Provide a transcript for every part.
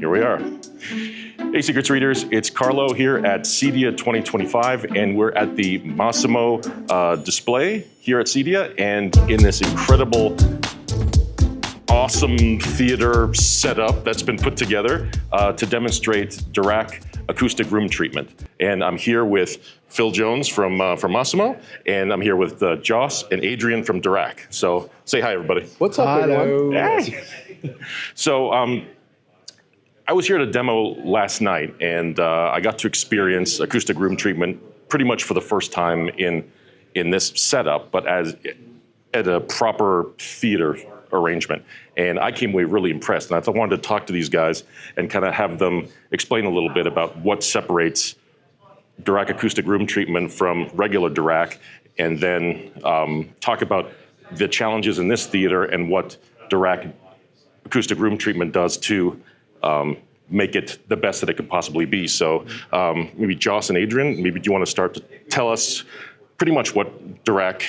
Here we are. Hey, Secrets readers, it's Carlo here at CEDIA 2025, and we're at the Masimo display here at CEDIA, and in this incredible, awesome theater setup that's been put together to demonstrate DIRAC Acoustic Room Treatment. And I'm here with Phil Jones from Masimo, and I'm here with Joss and Adrian from DIRAC. So say hi, everybody. What's up, everyone? Hey. So I was here at a demo last night, and I got to experience acoustic room treatment pretty much for the first time in this setup, but at a proper theater arrangement. And I came away really impressed, and I wanted to talk to these guys and kind of have them explain a little bit about what separates DIRAC acoustic room treatment from regular DIRAC, and then talk about the challenges in this theater and what DIRAC acoustic room treatment does to make it the best that it could possibly be. So maybe Joss and Adrian, maybe do you want to start to tell us pretty much what DIRAC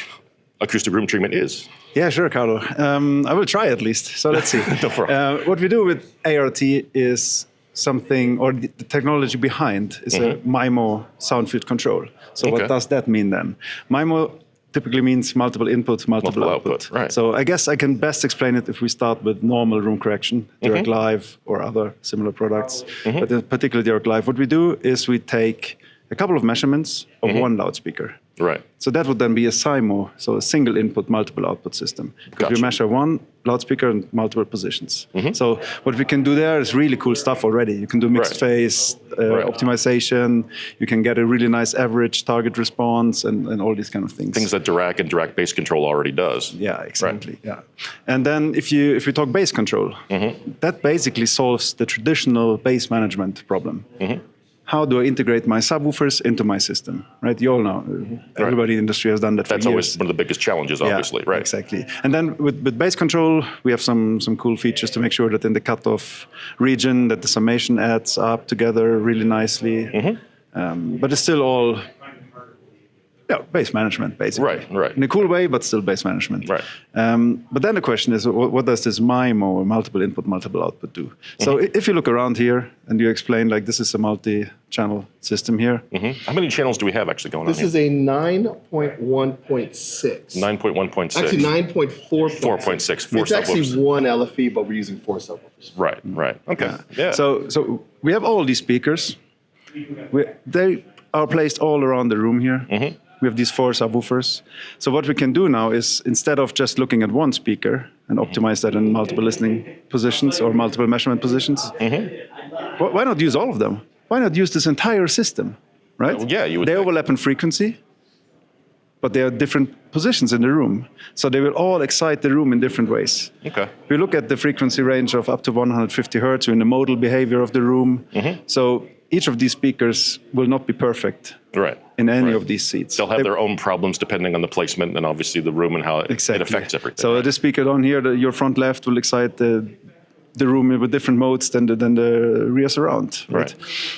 acoustic room treatment is? Yeah, sure, Carlo. I will try at least. So let's see. No problem. What we do with ART is something, or the technology behind is a MIMO sound field control. So what does that mean then? MIMO typically means multiple input, multiple output. Right. So I guess I can best explain it if we start with normal room correction, DIRAC Live or other similar products. But in particular DIRAC Live, what we do is we take a couple of measurements of one loudspeaker. Right. So that would then be a SIMO, so a single input, multiple output system. Because we measure one loudspeaker in multiple positions. So what we can do there is really cool stuff already. You can do mixed phase optimization. You can get a really nice average target response and all these kind of things. Things that DIRAC and DIRAC bass control already does. Yeah, exactly. Yeah. And then if we talk bass control, that basically solves the traditional bass management problem. How do I integrate my subwoofers into my system, right? You all know, everybody in the industry has done that for years. That's always one of the biggest challenges, obviously, right? Exactly. And then with bass control, we have some cool features to make sure that in the cutoff region, that the summation adds up together really nicely. But it's still all bass management, basically. Right. In a cool way, but still bass management. Right. But then the question is, what does this MIMO, or multiple input, multiple output, do? So if you look around here and you explain, like, this is a multi-channel system here. How many channels do we have actually going on here? This is a 9.1.6. 9.1.6. Actually, 9.4.6. 4.6. It's actually one LFE, but we're using 4 subwoofers. Right. Okay. Yeah. So we have all these speakers. They are placed all around the room here. We have these 4 subwoofers. So what we can do now is, instead of just looking at one speaker and optimize that in multiple listening positions or multiple measurement positions, why not use all of them? Why not use this entire system, right? Yeah, you would They think. overlap in frequency, but they are different positions in the room. So they will all excite the room in different ways. Okay. We look at the frequency range of up to 150 hertz in the modal behavior of the room. So each of these speakers will not be perfect in any of these seats. They'll have their own problems depending on the placement and obviously the room and how it affects everything. So this speaker down here, your front left, will excite the room with different modes than the rear surround. Right.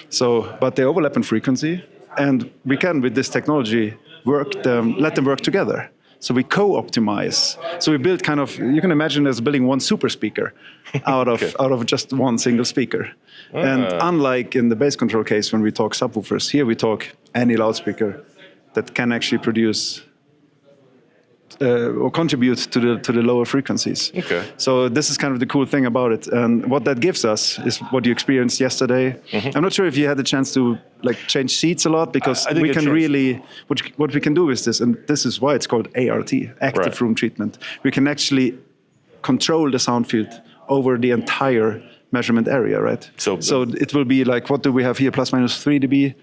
So, but they overlap in frequency, and we can, with this technology, let them work together. So we co-optimize. So we build kind of, you can imagine as building one super speaker out of just one single speaker. And unlike in the bass control case, when we talk subwoofers, here we talk any loudspeaker that can actually produce or contribute to the lower frequencies. Okay. So this is kind of the cool thing about it. And what that gives us is what you experienced yesterday. I'm not sure if you had the chance to change seats a lot, because we can really, what we can do is this, and this is why it's called ART, active room treatment. We can actually control the sound field over the entire measurement area, right? So it will be like, what do we have here? Plus minus 3 dB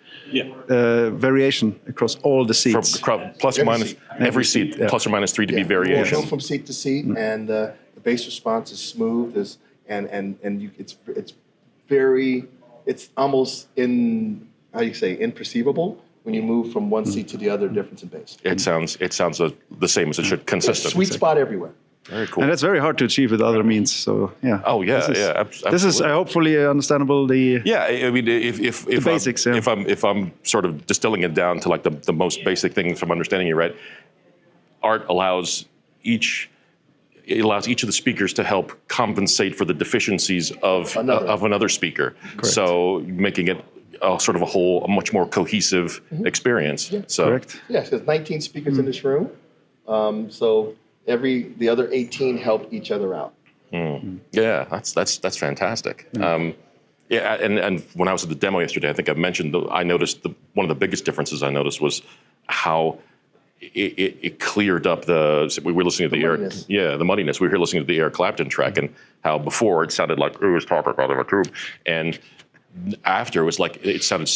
variation across all the seats. Plus or minus every seat, plus or minus 3 dB variation. We'll go from seat to seat, and the bass response is smooth, it's almost imperceivable when you move from one seat to the other, difference in bass. It sounds the same as it should, consistent. Sweet spot everywhere. Very cool. And that's very hard to achieve with other means. So yeah. Oh yeah, absolutely. This is hopefully understandable. I mean, if basics. If I'm sort of distilling it down to like the most basic thing from understanding you, right? Art allows each it allows each of the speakers to help compensate for the deficiencies of another speaker. So making it sort of a much more cohesive experience. Yeah. So, Correct. Yes, there's 19 speakers in this room. So the other 18 help each other out. Yeah, that's fantastic. Yeah, and when I was at the demo yesterday, I think I mentioned I noticed one of the biggest differences I noticed was how it cleared up we were listening to the muddiness. the muddiness. We were here listening to the Eric Clapton track, and how before it sounded like it was talking out of a tube, and after it was like it sounded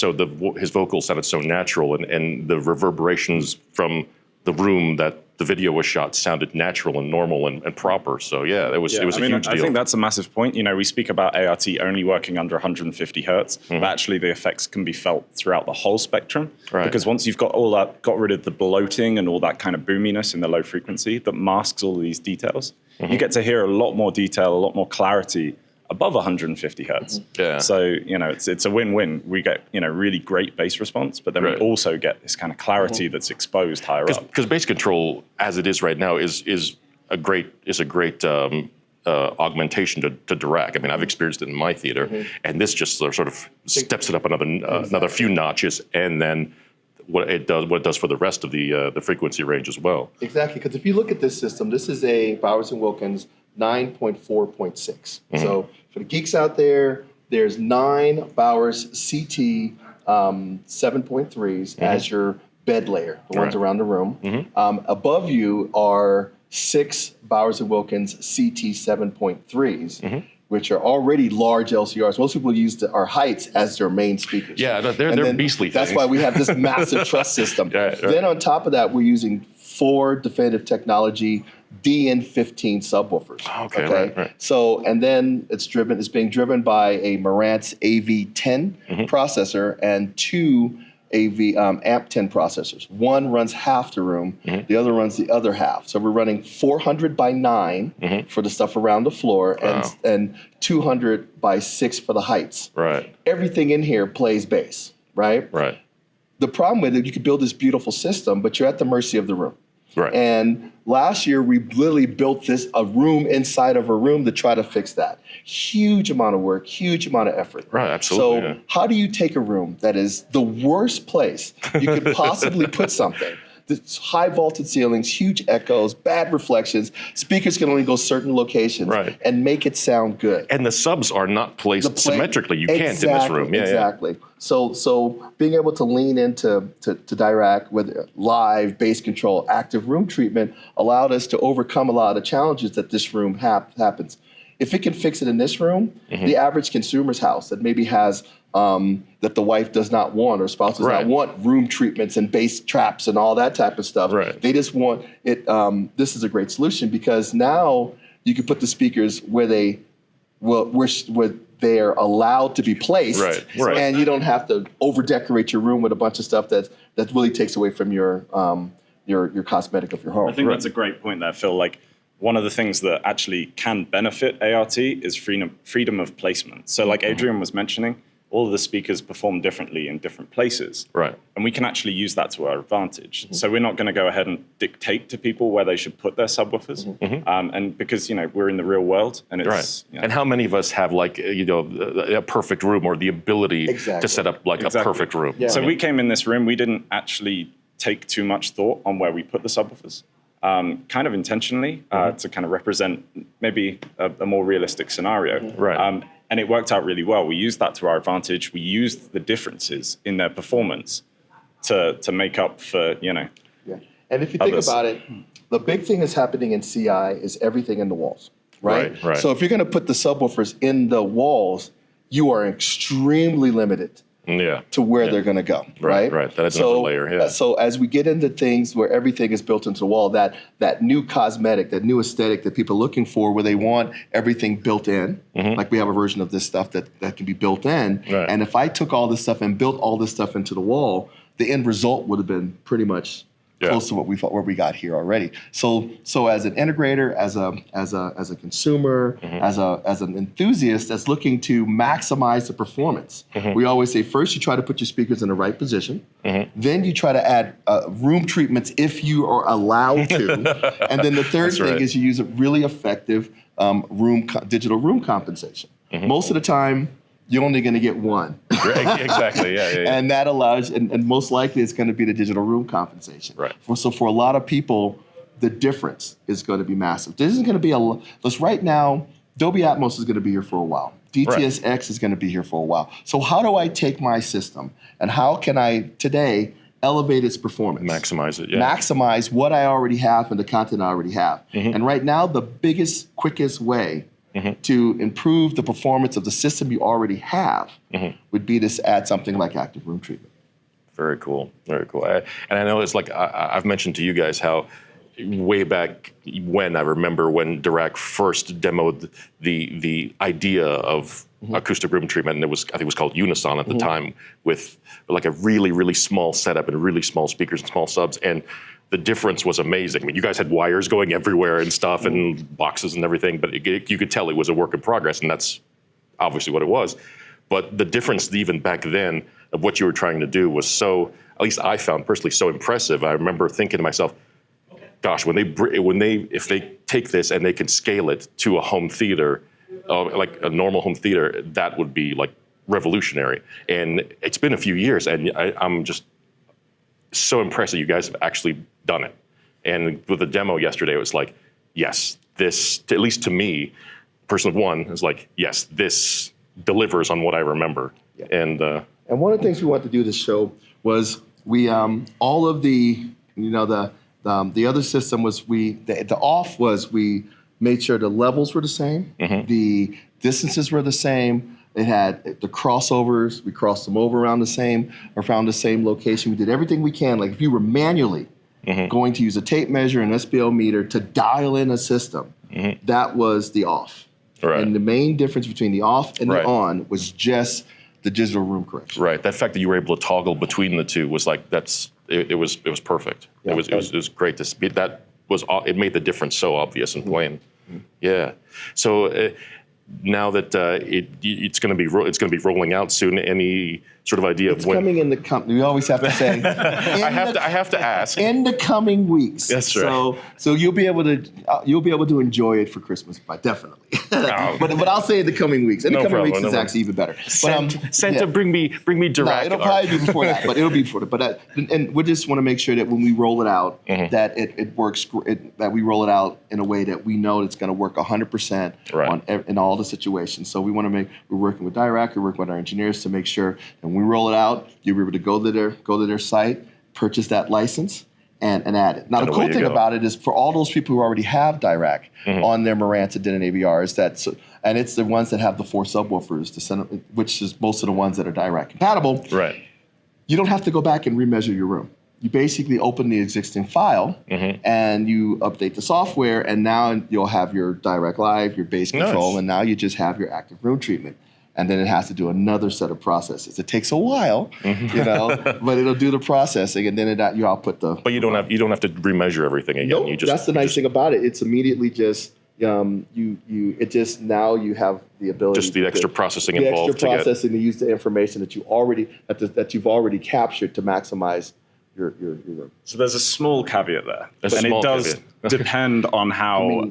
his vocals sounded so natural, and the reverberations from the room that the video was shot sounded natural and normal and proper. So yeah, it was a huge deal. I think that's a massive point. You know, we speak about ART only working under 150 hertz, but actually the effects can be felt throughout the whole spectrum. Right. Because once you've got got rid of the bloating and all that kind of boominess in the low frequency that masks all of these details, you get to hear a lot more detail, a lot more clarity above 150 hertz. Yeah. So, you know, it's a win-win. We get, you know, really great bass response, but then we also get this kind of clarity that's exposed higher up. Because bass control, as it is right now, is a great augmentation to DIRAC. I mean, I've experienced it in my theater, and this just sort of steps it up another few notches, and then what it does for the rest of the frequency range as well. Exactly, because if you look at this system, this is a Bowers & Wilkins 9.4.6. So for the geeks out there, there's 9 Bowers CT 7.3s as your bed layer, the ones around the room. Above you are 6 Bowers & Wilkins CT 7.3s, which are already large LCRs. Most people use our heights as their main speakers. Yeah, they're beastly things. That's why we have this massive truss system. Then on top of that, we're using 4 Definitive Technology DN15 subwoofers. Okay. Right. So, and then it's being driven by a Marantz AV10 processor and 2 AMP10 processors. One runs half the room, the other runs the other half. So we're running 400 by 9 for the stuff around the floor, and 200 by 6 for the heights. Right. Everything in here plays bass, right? Right. The problem with it, you could build this beautiful system, but you're at the mercy of the room. Right. And last year, we literally built a room inside of a room to try to fix that. Huge amount of work, huge amount of effort. Right, absolutely. So how do you take a room that is the worst place you could possibly put something? It's high vaulted ceilings, huge echoes, bad reflections. Speakers can only go certain locations and make it sound good. And the subs are not placed symmetrically. You can't in this room. Exactly. So being able to lean into DIRAC with live bass control, active room treatment allowed us to overcome a lot of the challenges that this room happens. If it can fix it in this room, the average consumer's house that maybe has that the wife does not want or spouse does not want room treatments and bass traps and all that type of stuff. They just want it. This is a great solution because now you can put the speakers where they they're allowed to be placed, and you don't have to over decorate your room with a bunch of stuff that really takes away from your cosmetic of your home. I think that's a great point there, Phil. Like, one of the things that actually can benefit ART is freedom of placement. So like Adrian was mentioning, all of the speakers perform differently in different places. And we can actually use that to our advantage. So we're not going to go ahead and dictate to people where they should put their subwoofers. And because, we're in the real world and it's... And how many of us have a perfect room or the ability to set up a perfect room? So we came in this room, we didn't actually take too much thought on where we put the subwoofers. Kind of intentionally to kind of represent maybe a more realistic scenario. And it worked out really well. We used that to our advantage. We used the differences in their performance to make up for, And if you think about it, the big thing that's happening in CI is everything in the walls, right? So if you're going to put the subwoofers in the walls, you are extremely limited to where they're going to go, right? That's another layer, So as we get into things where everything is built into the wall, that new cosmetic, that new aesthetic that people are looking for, where they want everything built in, like we have a version of this stuff that can be built in. And if I took all this stuff and built all this stuff into the wall, the end result would have been pretty much close to what we got here already. So as an integrator, as a consumer, as an enthusiast that's looking to maximize the performance, we always say first you try to put your speakers in the right position, then you try to add room treatments if you are allowed to, and then the third thing is you use a really effective digital room compensation. Most of the time, you're only going to get one. Exactly, yeah. And that allows, and most likely it's going to be the digital room compensation. Right. So for a lot of people, the difference is going to be massive. This is going to be right now, Dolby Atmos is going to be here for a while. DTS:X is going to be here for a while. So how do I take my system and how can I today elevate its performance? Maximize it, yeah. Maximize what I already have and the content I already have. And right now, the biggest, quickest way to improve the performance of the system you already have would be to add something like active room treatment. Very cool, very cool. And I know it's like, I've mentioned to you guys how way back when, I remember when DIRAC first demoed the idea of acoustic room treatment, and I think it was called Unison at the time, with like a really, really small setup and really small speakers and small subs, and the difference was amazing. I mean, you guys had wires going everywhere and stuff and boxes and everything, but you could tell it was a work in progress, and that's obviously what it was. But the difference even back then of what you were trying to do was so, at least I found personally, so impressive. I remember thinking to myself, gosh, if they take this and they can scale it to a home theater, like a normal home theater, that would be like revolutionary. And it's been a few years, and I'm just so impressed that you guys have actually done it. And with the demo yesterday, it was like, yes, this, at least to me, person one is like, yes, this delivers on what I remember. Yeah. And one of the things we wanted to do this show was we all of the other system was the off was we made sure the levels were the same, the distances were the same. It had the crossovers. We crossed them over around the same location. We did everything we can. Like if you were manually going to use a tape measure and SPL meter to dial in a system, that was the off. Right. And the main difference between the off and the on was just the digital room correction. Right. That fact that you were able to toggle between the two was like, it was perfect. Yeah. It was great to see. It made the difference so obvious and plain. Yeah. So now that it's going to be rolling out soon, any sort of idea it's of when? Coming in the company. We always have to say. I have to ask. In the coming weeks. That's right. So you'll be able to enjoy it for Christmas, but definitely. But I'll say in the coming weeks. In the coming weeks is actually even better. Santa, bring me DIRAC. No, it'll probably be before that, but it'll be before that. But and we just want to make sure that when we roll it out, that it works. That we roll it out in a way that we know it's going to work 100% in all the situations. So we're working with DIRAC, we're working with our engineers to make sure that when we roll it out, you'll be able to go to their site, purchase that license, and add it. Now, the cool thing about it is for all those people who already have DIRAC on their Marantz and Denon AVRs, and it's the ones that have the 4 subwoofers, which is most of the ones that are DIRAC compatible. Right. You don't have to go back and remeasure your room. You basically open the existing file and you update the software, and now you'll have your DIRAC Live, your bass control, and now you just have your active room treatment. And then it has to do another set of processes. It takes a while, but it'll do the processing, and then you output the. But you don't have to remeasure everything again. Nope, that's the nice thing about it. It's immediately just now you have the ability. Just the extra processing involved. The extra processing to use the information that you've already captured to maximize your room. So there's a small caveat there, and it does depend on how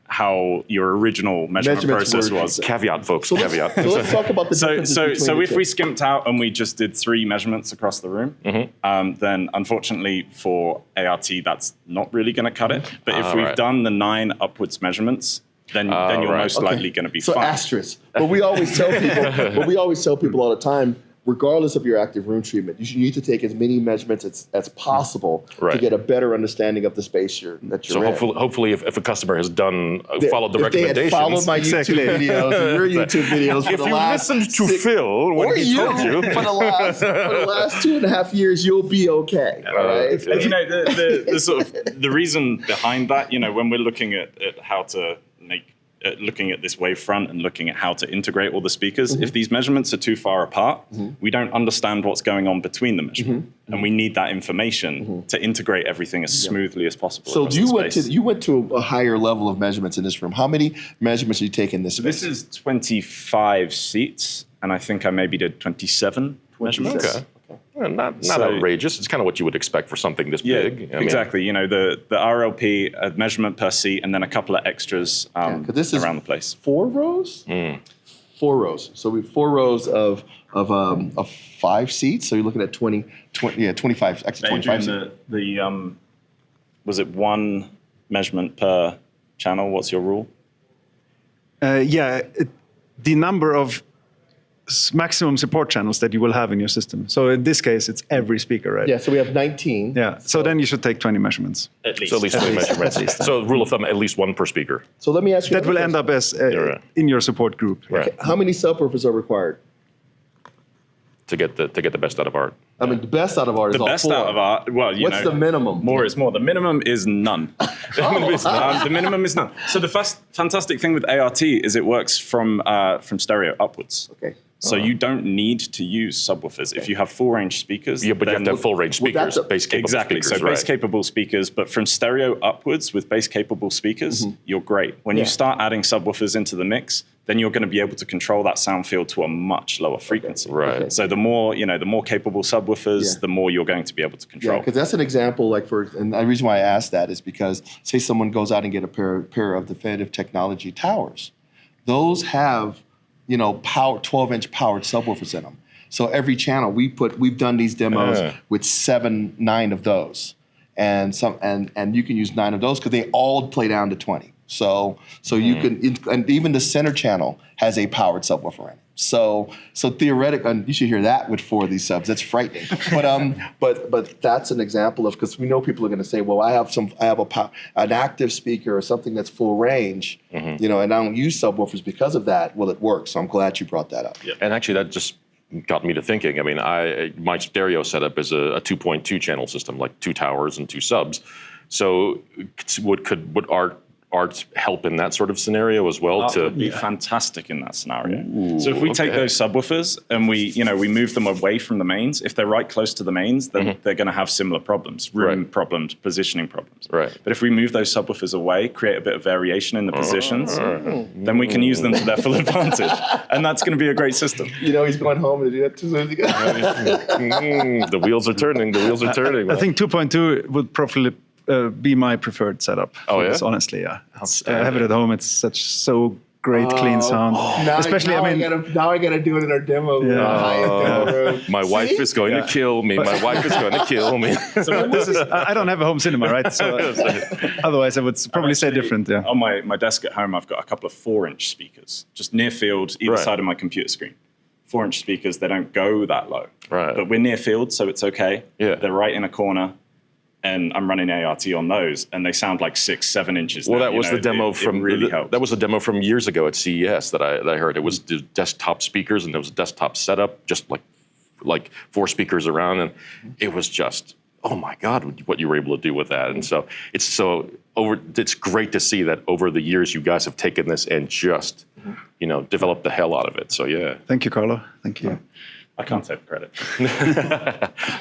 how your original measurement process was. Caveat, folks. So caveat. So let's talk about the differences between So if the two. we skimped out and we just did 3 measurements across the room, then unfortunately for ART that's not really going to cut it. But if we've done the 9 upwards measurements, then you're most likely going to be fine. So asterisk. But we always tell people all the time, regardless of your active room treatment, you need to take as many measurements as possible to get a better understanding of the space that you're in. So hopefully if a customer has folled the recommendations. They had followed my YouTube videos and your YouTube videos for if you listened to Phil when he told you. for the last 2.5 years, you'll be okay. All right? The reason behind that, when we're looking at how to make looking at this wavefront and looking at how to integrate all the speakers. If these measurements are too far apart, we don't understand what's going on between the measurement. And we need that information to integrate everything as smoothly as possible. So you went to a higher level of measurements in this room. How many measurements did you take in this space? This is 25 seats, and I think I maybe did 27 measurements. Okay. Well, not outrageous. It's kind of what you would expect for something this big. I mean, exactly. You know, the RLP, a measurement per seat, and then a couple of extras this is around the place. 4 rows? 4 rows. So we have 4 rows of 5 seats. So you're looking at 25, actually 25 seats. Was it 1 measurement per channel? What's your rule? The number of maximum support channels that you will have in your system. So in this case, it's every speaker, right? Yeah, so we have 19. Yeah, so then you should take 20 measurements. At least. So at least 20 measurements. So rule of thumb, at least 1 per speaker. So let me ask you. That will end up as in your support group. Right. How many subwoofers are required? To get the best out of art. I mean, the best out of art is The all best 4. out of art, well, you know. What's the minimum? More is more. The minimum is none. The minimum is none. So the fantastic thing with ART is it works from stereo upwards. Okay. So you don't need to use subwoofers. If you have full-range speakers, Yeah, but you have to have full-range speakers, bass-capable exactly. speakers. So bass-capable speakers, but from stereo upwards with bass-capable speakers, you're great. When you start adding subwoofers into the mix, then you're going to be able to control that sound field to a much lower frequency. Right. So the more capable subwoofers, the more you're going to be able to control. Yeah, because that's an example. And the reason why I asked that is because, say, someone goes out and get a pair of definitive technology towers. Those have 12-inch powered subwoofers in them. So every channel we've done these demos with 9 of those, and you can use 9 of those because they all play down to 20. So you can, and even the center channel has a powered subwoofer in it. So theoretically, and you should hear that with 4 of these subs. That's frightening. But that's an example of, because we know people are going to say, well, I have an active speaker or something that's full range, and I don't use subwoofers because of that. Well, it works. So I'm glad you brought that up. Yeah. And actually, that just got me to thinking. I mean, my stereo setup is a 2.2 channel system, like 2 towers and 2 subs. So would art help in that sort of scenario as well? Art would be fantastic in that scenario. So if we take those subwoofers and we move them away from the mains, if they're right close to the mains, then they're going to have similar problems, room problems, positioning problems. Right. But if we move those subwoofers away, create a bit of variation in the positions, then we can use them to their full advantage. And that's going to be a great system. He's going home to do that too. The wheels are turning. The wheels are turning. I think 2.2 would probably be my preferred setup for this, honestly. Yeah, I have it at home. It's so great, clean sound. Especially, I got to do it in our demo. Room. My wife is going to kill me. My wife is going to kill me. So I don't have a home cinema, right? So otherwise, I would probably say different. Yeah. On my desk at home, I've got a couple of 4-inch speakers, just near field, either side of my computer screen. 4-inch speakers, they don't go that low. Right. But we're near field, so it's okay. Yeah. They're right in a corner. And I'm running ART on those, and they sound like 6-7 inches. Well, now, that was the demo from really helps. That was a demo from years ago at CES that I heard. It was the desktop speakers, and there was a desktop setup, just like 4 speakers around, and it was just, oh my God, what you were able to do with that. And so it's great to see that over the years you guys have taken this and just developed the hell out of it. So yeah. Thank you, Carlo. Thank you. I can't take credit.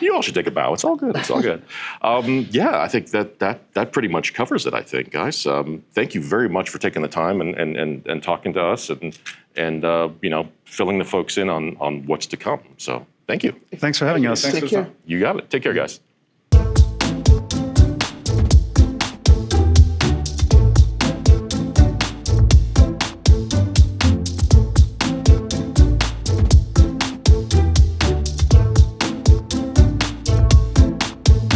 You all should take a bow. It's all good. It's all good. I think that pretty much covers it, I think, guys. Thank you very much for taking the time and talking to us and filling the folks in on what's to come. So thank you. Thanks for having us. Take care. You got it. Take care, guys.